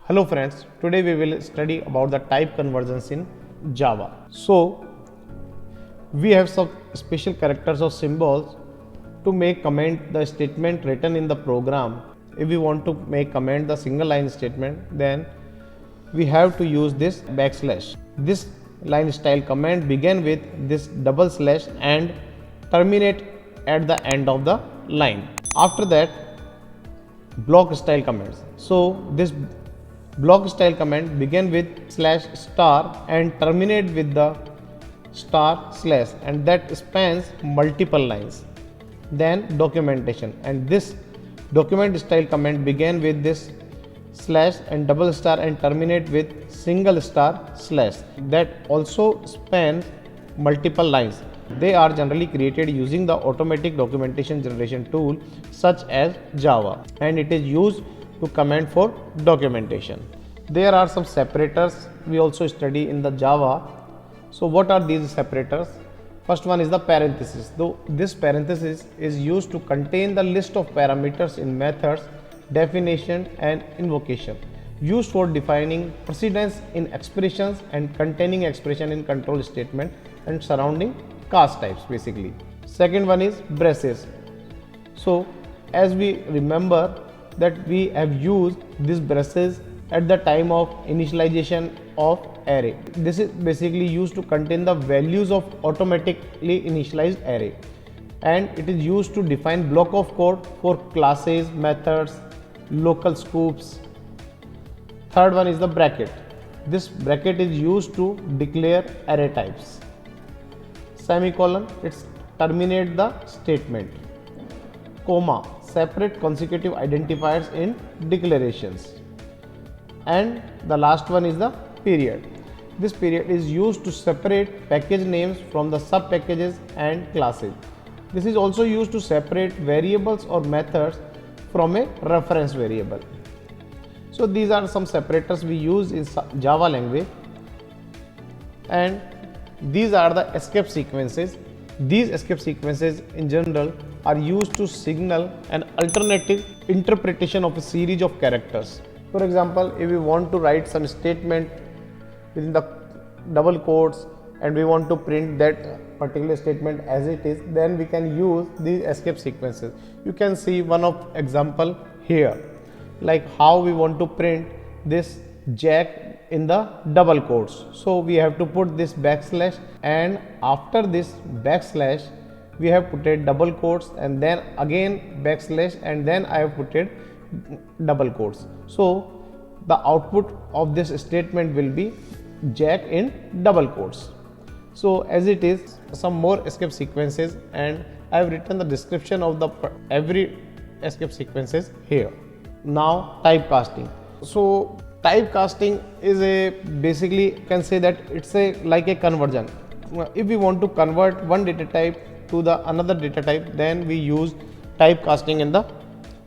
Hello friends, today we will study about the type conversions in Java. So we have some special characters or symbols to make comment the statement written in the program. If we want to make comment the single line statement, then we have to use this backslash. This line style comment begin with this double slash and terminate at the end of the line. After that, block style comments. So this block style comment begin with slash star and terminate with the star slash, and that spans multiple lines. Then documentation, and this document style comment begin with this slash and double star and terminate with single star slash, that also spans multiple lines. They are generally created using the automatic documentation generation tool such as Java, and it is used to comment for documentation. There are some separators we also study in the Java. So what are these separators? First one is the parenthesis. Though this parenthesis is used to contain the list of parameters in methods, definition and invocation, used for defining precedence in expressions and containing expression in control statement and surrounding class types basically. Second one is braces. So as we remember that we have used these braces at the time of initialization of array. This is basically used to contain the values of automatically initialized array, and it is used to define block of code for classes, methods, local scopes. Third one is the bracket. This bracket is used to declare array types. Semicolon, it's terminate the statement. Comma, separate consecutive identifiers in declarations. And the last one is the period. This period is used to separate package names from the sub packages and classes. This is also used to separate variables or methods from a reference variable. So these are some separators we use in Java language, and these are the escape sequences. These escape sequences in general are used to signal an alternative interpretation of a series of characters. For example, if we want to write some statement within the double quotes and we want to print that particular statement as it is, then we can use these escape sequences. You can see one of example here, like how we want to print this Jack in the double quotes. So we have to put this backslash, and after this backslash we have put a double quotes and then again backslash, and then I have put it double quotes. So the output of this statement will be Jack in double quotes. So as it is, some more escape sequences, and I have written the description of the every escape sequences here. Now typecasting. So typecasting is a basically you can say that it's a like a conversion. If we want to convert one data type to the another data type, then we use typecasting in the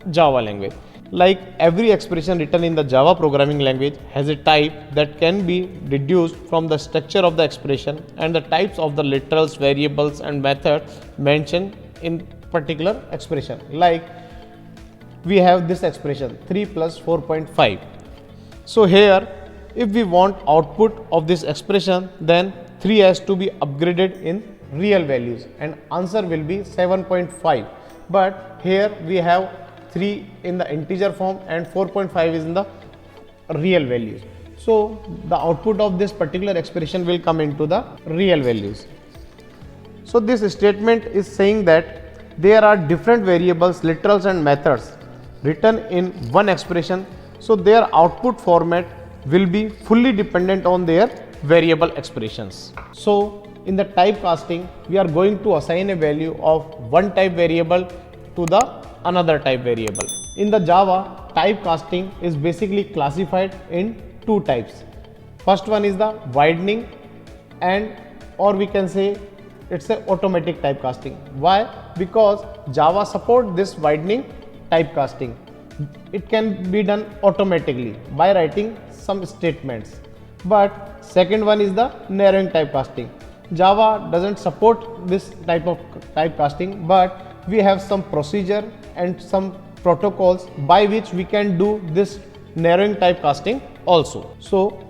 Java language. Like every expression written in the Java programming language has a type that can be deduced from the structure of the expression and the types of the literals, variables and methods mentioned in particular expression. Like we have this expression 3 plus 4.5. So here if we want output of this expression, then 3 has to be upgraded in real values and answer will be 7.5. But here we have 3 in the integer form and 4.5 is in the real values. So the output of this particular expression will come into the real values. So this statement is saying that there are different variables, literals and methods written in one expression. So their output format will be fully dependent on their variable expressions. So in the typecasting, we are going to assign a value of one type variable to the another type variable. In the Java, typecasting is basically classified in two types. First one is the widening, and or we can say it's a automatic typecasting. Why? Because Java support this widening typecasting. It can be done automatically by writing some statements. But second one is the narrowing typecasting. Java doesn't support this type of typecasting, but we have some procedure and some protocols by which we can do this narrowing typecasting also. So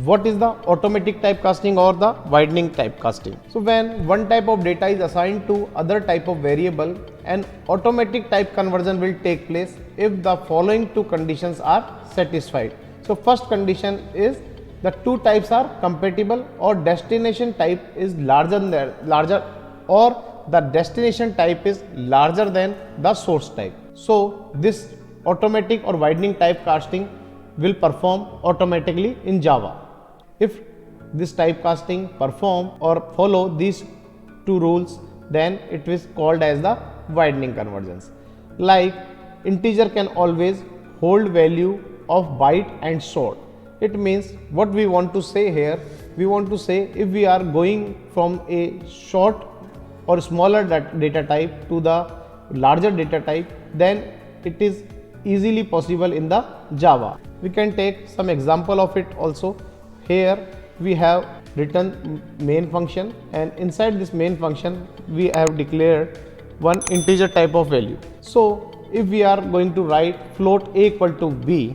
what is the automatic typecasting or the widening typecasting? So when one type of data is assigned to other type of variable, an automatic type conversion will take place if the following two conditions are satisfied. So first condition is the two types are compatible, or destination type is larger or the destination type is larger than the source type. So this automatic or widening typecasting will perform automatically in Java. If this typecasting perform or follow these two rules, then it is called as the widening conversions. Like integer can always hold value of byte and short. It means what we want to say here, we want to say if we are going from a short or smaller data type to the larger data type, then it is easily possible in the Java. We can take some example of it also. Here we have written main function, and inside this main function we have declared one integer type of value. So if we are going to write float a equal to b,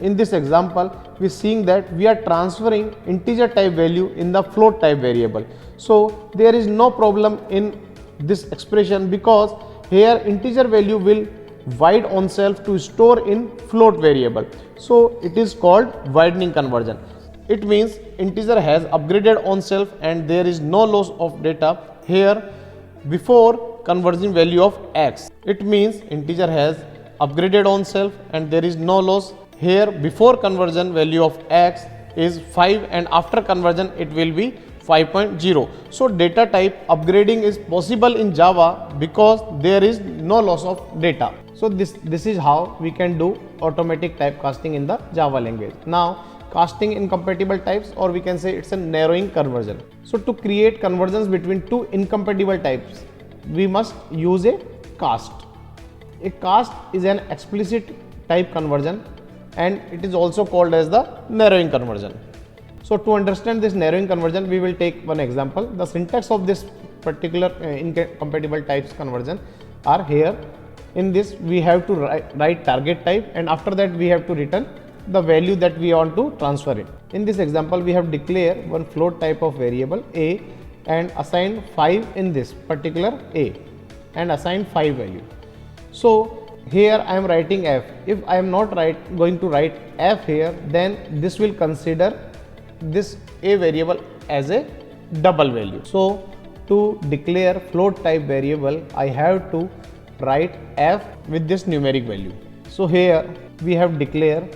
in this example we are seeing that we are transferring integer type value in the float type variable. So there is no problem in this expression, because here integer value will wide on self to store in float variable. So it is called widening conversion. It means integer has upgraded on self and there is no loss of data here before conversion value of x. It means integer has upgraded on self and there is no loss here before conversion value of x is 5, and after conversion it will be 5.0. So data type upgrading is possible in Java because there is no loss of data. So this is how we can do automatic typecasting in the Java language. Now casting incompatible types, or we can say it's a narrowing conversion. So to create conversions between two incompatible types, we must use a cast. A cast is an explicit type conversion and it is also called as the narrowing conversion. So to understand this narrowing conversion, we will take one example. The syntax of this particular incompatible types conversion are here. In this we have to write target type, and after that we have to return the value that we want to transfer it. In this example we have declared one float type of variable a and assigned 5 in this particular a and assigned 5 value. So here I am writing f. If I am not going to write f here, then this will consider this a variable as a double value. So to declare float type variable, I have to write f with this numeric value. So here we have declared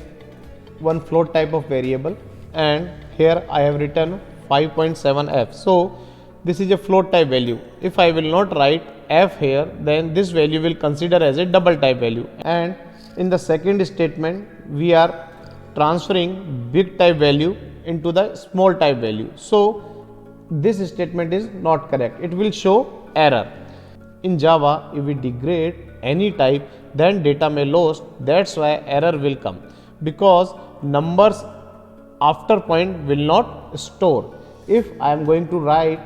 one float type of variable and here I have written 5.7f. So this is a float type value. If I will not write f here, then this value will consider as a double type value, and in the second statement we are transferring big type value into the small type value. So this statement is not correct. It will show error. In Java, if we degrade any type, then data may lost. That's why error will come, because numbers after point will not store. If I am going to write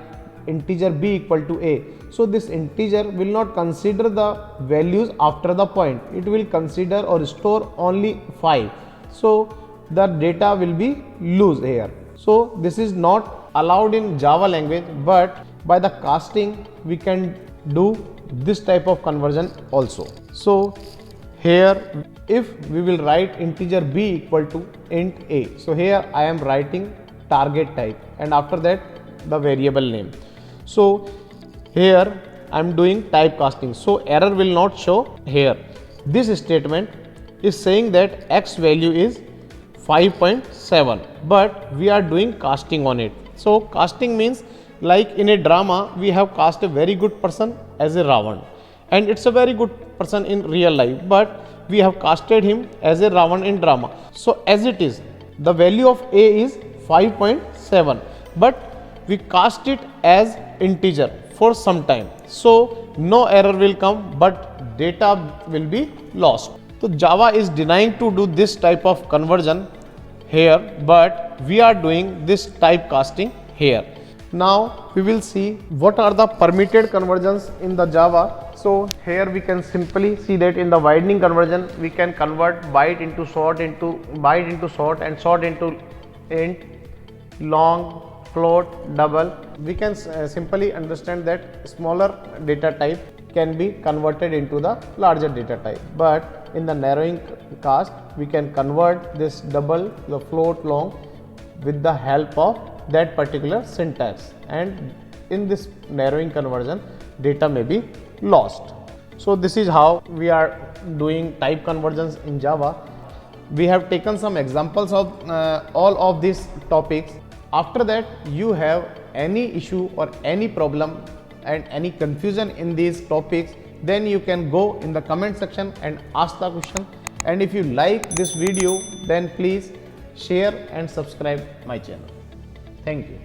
integer b equal to a, so this integer will not consider the values after the point. It will consider or store only 5. So the data will be loose here. So this is not allowed in Java language, but by the casting we can do this type of conversion also. So here if we will write integer b equal to int a, so here I am writing target type and after that the variable name. So here I am doing typecasting, so error will not show here. This statement is saying that x value is 5.7, but we are doing casting on it. So casting means, like in a drama we have cast a very good person as a Ravan, and it's a very good person in real life, but we have casted him as a Ravan in drama. So as it is, the value of a is 5.7, but we cast it as integer for some time, so no error will come, but data will be lost. So Java is denying to do this type of conversion here, but we are doing this typecasting here. Now we will see what are the permitted conversions in the Java. So here we can simply see that in the widening conversion we can convert byte into short and short into int, long, float, double. We can simply understand that smaller data type can be converted into the larger data type, but in the narrowing cast we can convert this double, the float, long with the help of that particular syntax, and in this narrowing conversion data may be lost. So this is how we are doing type conversions in Java. We have taken some examples of all of these topics. After that, you have any issue or any problem and any confusion in these topics, then you can go in the comment section and ask the question. And if you like this video, then please share and subscribe my channel. Thank you.